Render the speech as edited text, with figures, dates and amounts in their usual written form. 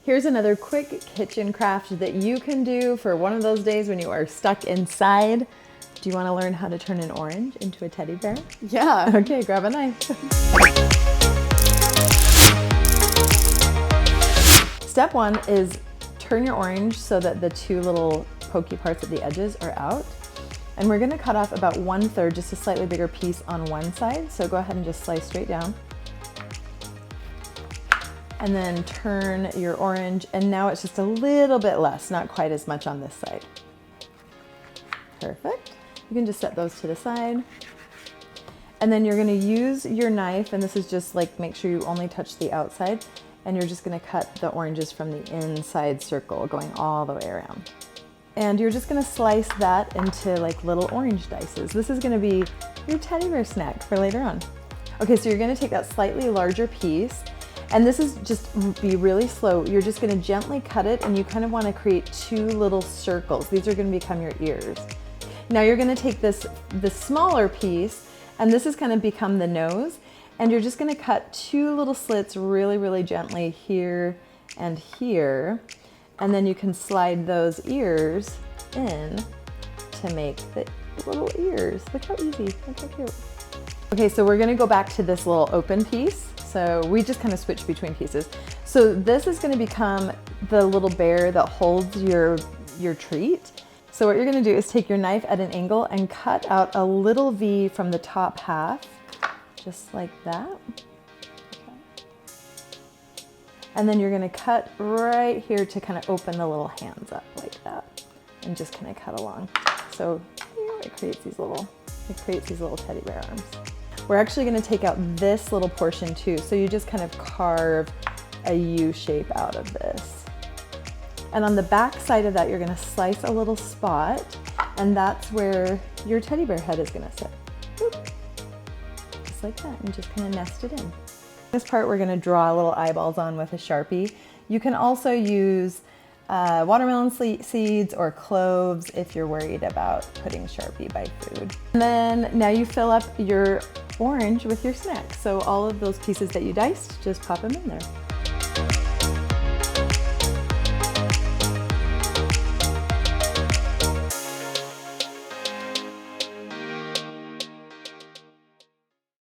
Here's another quick kitchen craft that you can do for one of those days when you are stuck inside. Do you want to learn how to turn an orange into a teddy bear? Yeah. Okay, grab a knife. Step one is turn your orange so that the two little pokey parts at the edges are out. And we're gonna cut off about 1/3, just a slightly bigger piece on one side. So go ahead and just slice straight down. And then turn your orange, and now it's just a little bit less, not quite as much on this side. Perfect. You can just set those to the side. And then you're gonna use your knife, and this is just like, make sure you only touch the outside, and you're just gonna cut the oranges from the inside circle, going all the way around. And you're just gonna slice that into like little orange dices. This is gonna be your teddy bear snack for later on. Okay, so you're gonna take that slightly larger piece, and this is just be really slow. You're just gonna gently cut it, and you kind of wanna create two little circles. These are gonna become your ears. Now you're gonna take this smaller piece, and this is gonna become the nose, and you're just gonna cut two little slits really, really gently here and here, and then you can slide those ears in to make the little ears. Look how easy, look how cute. Okay, so we're gonna go back to this little open piece. So we just kind of switch between pieces. So this is gonna become the little bear that holds your treat. So what you're gonna do is take your knife at an angle and cut out a little V from the top half, just like that. Okay. And then you're gonna cut right here to kind of open the little hands up like that, and just kind of cut along. So it creates these little teddy bear arms. We're actually gonna take out this little portion too. So you just kind of carve a U shape out of this. And on the back side of that, you're gonna slice a little spot, and that's where your teddy bear head is gonna sit. Boop. Just like that, and just kind of nest it in. This part we're gonna draw little eyeballs on with a Sharpie. You can also use watermelon seeds or cloves if you're worried about putting Sharpie by food. And then now you fill up your orange with your snack. So all of those pieces that you diced, just pop them in there.